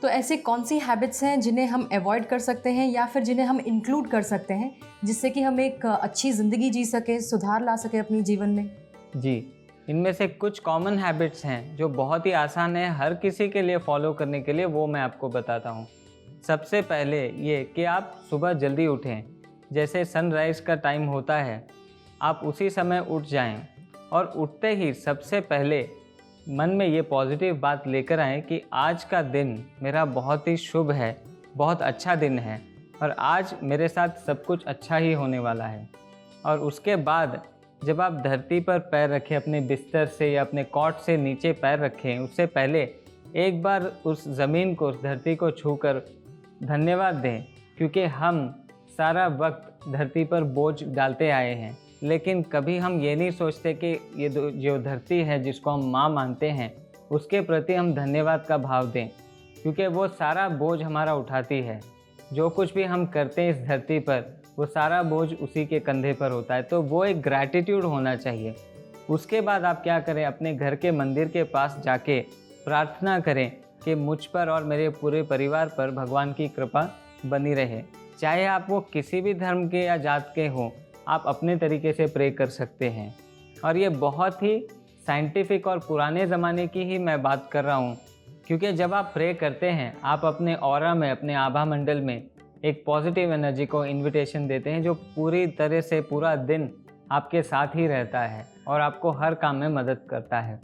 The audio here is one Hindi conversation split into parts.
तो ऐसी कौन सी हैबिट्स हैं जिन्हें हम अवॉइड कर सकते हैं या फिर जिन्हें हम इंक्लूड कर सकते हैं जिससे कि हम एक अच्छी ज़िंदगी जी सकें, सुधार ला सकें अपने जीवन में? जी, इनमें से कुछ कॉमन हैबिट्स हैं जो बहुत ही आसान है हर किसी के लिए फॉलो करने के लिए, वो मैं आपको बताता हूँ। सबसे पहले ये कि आप सुबह जल्दी उठें। जैसे सनराइज़ का टाइम होता है, आप उसी समय उठ जाएं और उठते ही सबसे पहले मन में ये पॉजिटिव बात लेकर आएँ कि आज का दिन मेरा बहुत ही शुभ है, बहुत अच्छा दिन है और आज मेरे साथ सब कुछ अच्छा ही होने वाला है। और उसके बाद जब आप धरती पर पैर रखें, अपने बिस्तर से या अपने कॉट से नीचे पैर रखें, उससे पहले एक बार उस ज़मीन को, उस धरती को छूकर धन्यवाद दें, क्योंकि हम सारा वक्त धरती पर बोझ डालते आए हैं, लेकिन कभी हम ये नहीं सोचते कि ये जो धरती है जिसको हम माँ मानते हैं, उसके प्रति हम धन्यवाद का भाव दें, क्योंकि वो सारा बोझ हमारा उठाती है। जो कुछ भी हम करते हैं इस धरती पर, वो सारा बोझ उसी के कंधे पर होता है, तो वो एक ग्रैटिट्यूड होना चाहिए। उसके बाद आप क्या करें, अपने घर के मंदिर के पास जाके प्रार्थना करें कि मुझ पर और मेरे पूरे परिवार पर भगवान की कृपा बनी रहे। चाहे आप वो किसी भी धर्म के या जात के हों, आप अपने तरीके से प्रे कर सकते हैं। और ये बहुत ही साइंटिफिक और पुराने ज़माने की ही मैं बात कर रहा हूँ, क्योंकि जब आप प्रे करते हैं, आप अपने ऑरा में, अपने आभा मंडल में एक पॉजिटिव एनर्जी को इनविटेशन देते हैं, जो पूरी तरह से पूरा दिन आपके साथ ही रहता है और आपको हर काम में मदद करता है।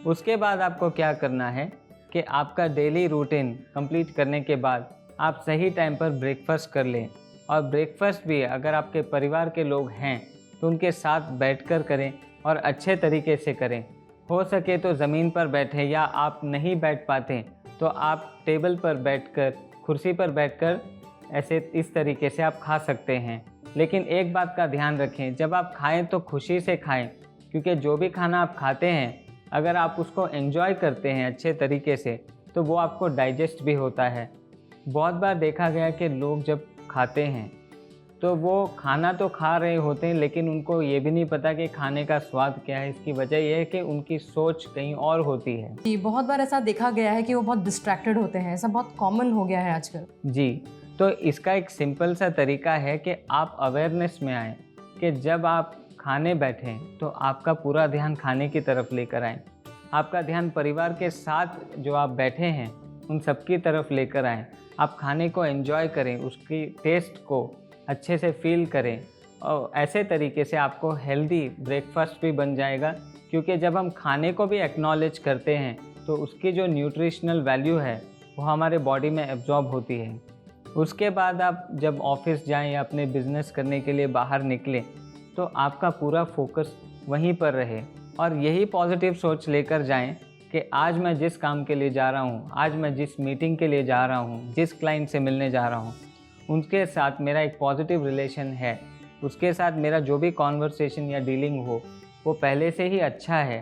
उसके बाद आपको क्या करना है कि आपका डेली रूटीन कंप्लीट करने के बाद आप सही टाइम पर ब्रेकफास्ट कर लें, और ब्रेकफास्ट भी अगर आपके परिवार के लोग हैं तो उनके साथ बैठकर करें और अच्छे तरीके से करें। हो सके तो ज़मीन पर बैठें, या आप नहीं बैठ पाते तो आप टेबल पर बैठकर, कुर्सी पर बैठकर ऐसे इस तरीके से आप खा सकते हैं। लेकिन एक बात का ध्यान रखें, जब आप खाएं तो खुशी से खाएं, क्योंकि जो भी खाना आप खाते हैं अगर आप उसको एंजॉय करते हैं अच्छे तरीके से तो वो आपको डाइजेस्ट भी होता है। बहुत बार देखा गया कि लोग जब खाते हैं तो वो खाना तो खा रहे होते हैं, लेकिन उनको ये भी नहीं पता कि खाने का स्वाद क्या है। इसकी वजह यह है कि उनकी सोच कहीं और होती है। जी, बहुत बार ऐसा देखा गया है कि वो बहुत डिस्ट्रैक्टेड होते हैं, ऐसा बहुत कॉमन हो गया है आजकल। जी, तो इसका एक सिंपल सा तरीका है कि आप अवेयरनेस में आएँ कि जब आप खाने बैठें तो आपका पूरा ध्यान खाने की तरफ लेकर आएँ। आपका ध्यान परिवार के साथ जो आप बैठे हैं उन सब की तरफ लेकर आएँ। आप खाने को एंजॉय करें, उसकी टेस्ट को अच्छे से फील करें, और ऐसे तरीके से आपको हेल्दी ब्रेकफास्ट भी बन जाएगा, क्योंकि जब हम खाने को भी एक्नॉलेज करते हैं तो उसकी जो न्यूट्रिशनल वैल्यू है वो हमारे बॉडी में एब्जॉर्ब होती है। उसके बाद आप जब ऑफिस जाएं या अपने बिजनेस करने के लिए बाहर निकलें तो आपका पूरा फोकस वहीं पर रहे, और यही पॉजिटिव सोच लेकर जाएं कि आज मैं जिस काम के लिए जा रहा हूं, आज मैं जिस मीटिंग के लिए जा रहा हूं, जिस क्लाइंट से मिलने जा रहा हूं, उनके साथ मेरा एक पॉजिटिव रिलेशन है, उसके साथ मेरा जो भी कॉन्वर्सेशन या डीलिंग हो वो पहले से ही अच्छा है।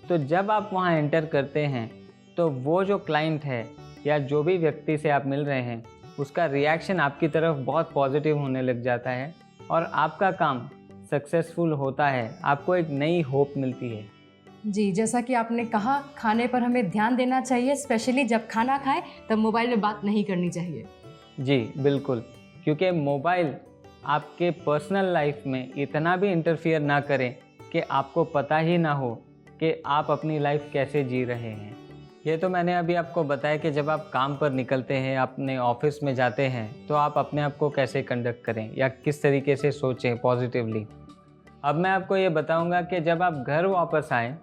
तो जब आप वहाँ एंटर करते हैं तो वो जो क्लाइंट है या जो भी व्यक्ति से आप मिल रहे हैं, उसका रिएक्शन आपकी तरफ बहुत पॉजिटिव होने लग जाता है और आपका काम सक्सेसफुल होता है, आपको एक नई होप मिलती है। जी, जैसा कि आपने कहा, खाने पर हमें ध्यान देना चाहिए, स्पेशली जब खाना खाएं तब मोबाइल में बात नहीं करनी चाहिए। जी बिल्कुल, क्योंकि मोबाइल आपके पर्सनल लाइफ में इतना भी इंटरफियर ना करें कि आपको पता ही ना हो कि आप अपनी लाइफ कैसे जी रहे हैं। ये तो मैंने अभी आपको बताया कि जब आप काम पर निकलते हैं, अपने ऑफिस में जाते हैं, तो आप अपने आप को कैसे कंडक्ट करें या किस तरीके से सोचें पॉजिटिवली। अब मैं आपको ये बताऊंगा कि जब आप घर वापस आएँ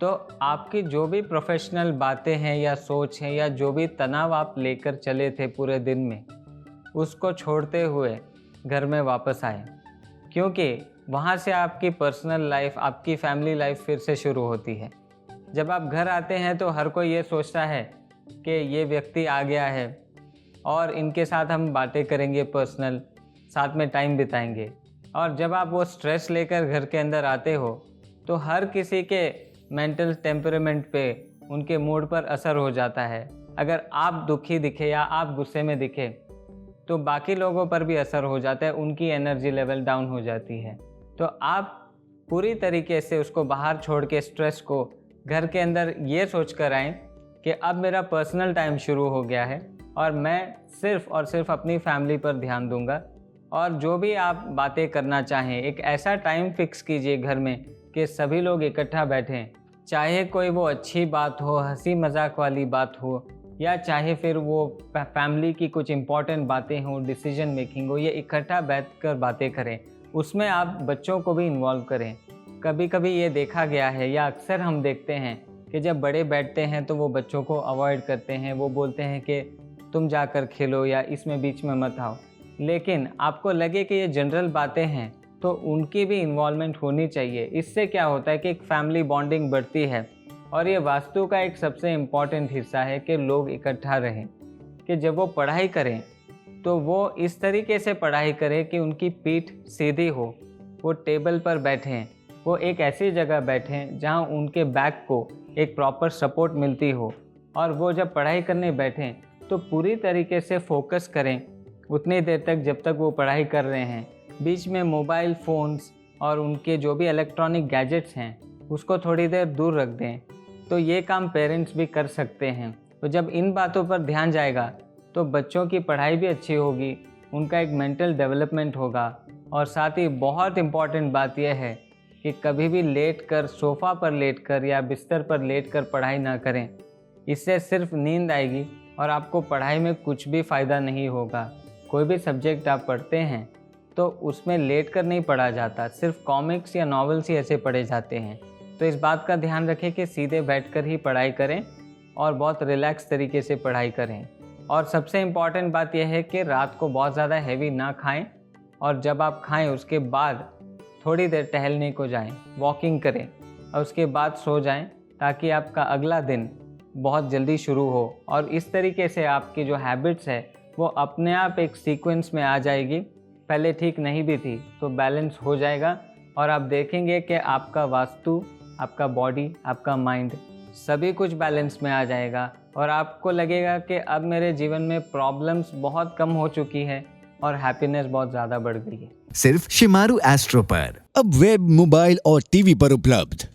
तो आपकी जो भी प्रोफेशनल बातें हैं या सोच हैं या जो भी तनाव आप लेकर चले थे पूरे दिन में, उसको छोड़ते हुए घर में वापस आएँ, क्योंकि वहाँ से आपकी पर्सनल लाइफ, आपकी फैमिली लाइफ फिर से शुरू होती है। जब आप घर आते हैं तो हर कोई ये सोचता है कि ये व्यक्ति आ गया है और इनके साथ हम बातें करेंगे, पर्सनल साथ में टाइम बिताएंगे। और जब आप वो स्ट्रेस लेकर घर के अंदर आते हो तो हर किसी के मेंटल टेम्परामेंट पे, उनके मूड पर असर हो जाता है। अगर आप दुखी दिखे या आप गुस्से में दिखे तो बाकी लोगों पर भी असर हो जाता है, उनकी एनर्जी लेवल डाउन हो जाती है। तो आप पूरी तरीके से उसको बाहर छोड़ के स्ट्रेस को घर के अंदर ये सोच कर आएँ कि अब मेरा पर्सनल टाइम शुरू हो गया है और मैं सिर्फ़ और सिर्फ अपनी फैमिली पर ध्यान दूंगा। और जो भी आप बातें करना चाहें, एक ऐसा टाइम फिक्स कीजिए घर में कि सभी लोग इकट्ठा बैठें, चाहे कोई वो अच्छी बात हो, हंसी मजाक वाली बात हो, या चाहे फिर वो फैमिली की कुछ इम्पॉर्टेंट बातें हों, डिसीजन मेकिंग हो, ये इकट्ठा बैठकर बातें करें। उसमें आप बच्चों को भी इन्वॉल्व करें। कभी कभी ये देखा गया है या अक्सर हम देखते हैं कि जब बड़े बैठते हैं तो वो बच्चों को अवॉइड करते हैं, वो बोलते हैं कि तुम जाकर खेलो या इसमें बीच में मत आओ। लेकिन आपको लगे कि ये जनरल बातें हैं तो उनकी भी इन्वॉल्वमेंट होनी चाहिए। इससे क्या होता है कि एक फैमिली बॉन्डिंग बढ़ती है। और ये वास्तु का एक सबसे इम्पॉर्टेंट हिस्सा है कि लोग इकट्ठा रहें, कि जब वो पढ़ाई करें तो वो इस तरीके से पढ़ाई करें कि उनकी पीठ सीधी हो, वो टेबल पर बैठें, वो एक ऐसी जगह बैठें जहां उनके बैक को एक प्रॉपर सपोर्ट मिलती हो। और वो जब पढ़ाई करने बैठें तो पूरी तरीके से फोकस करें उतनी देर तक जब तक वो पढ़ाई कर रहे हैं। बीच में मोबाइल फ़ोन्स और उनके जो भी इलेक्ट्रॉनिक गैजेट्स हैं उसको थोड़ी देर दूर रख दें। तो ये काम पेरेंट्स भी कर सकते हैं। तो जब इन बातों पर ध्यान जाएगा तो बच्चों की पढ़ाई भी अच्छी होगी, उनका एक मेंटल डेवलपमेंट होगा। और साथ ही बहुत इम्पॉर्टेंट बात यह है कि कभी भी लेट कर, सोफ़ा पर लेट कर या बिस्तर पर लेट कर पढ़ाई ना करें। इससे सिर्फ नींद आएगी और आपको पढ़ाई में कुछ भी फ़ायदा नहीं होगा। कोई भी सब्जेक्ट आप पढ़ते हैं तो उसमें लेट कर नहीं पढ़ा जाता, सिर्फ कॉमिक्स या नॉवेल्स ही ऐसे पढ़े जाते हैं। तो इस बात का ध्यान रखें कि सीधे बैठकर ही पढ़ाई करें और बहुत रिलैक्स तरीके से पढ़ाई करें। और सबसे इम्पॉर्टेंट बात यह है कि रात को बहुत ज़्यादा हैवी ना खाएं, और जब आप खाएं उसके बाद थोड़ी देर टहलने को जाएं, वॉकिंग करें और उसके बाद सो जाएं, ताकि आपका अगला दिन बहुत जल्दी शुरू हो। और इस तरीके से आपकी जो हैबिट्स है वो अपने आप एक सीक्वेंस में आ जाएगी। पहले ठीक नहीं भी थी तो बैलेंस हो जाएगा और आप देखेंगे कि आपका वास्तु, आपका बॉडी, आपका माइंड सभी कुछ बैलेंस में आ जाएगा। और आपको लगेगा कि अब मेरे जीवन में प्रॉब्लम्स बहुत कम हो चुकी है और हैप्पीनेस बहुत ज़्यादा बढ़ गई है। सिर्फ शिमारू एस्ट्रो पर अब वेब, मोबाइल और टीवी पर उपलब्ध।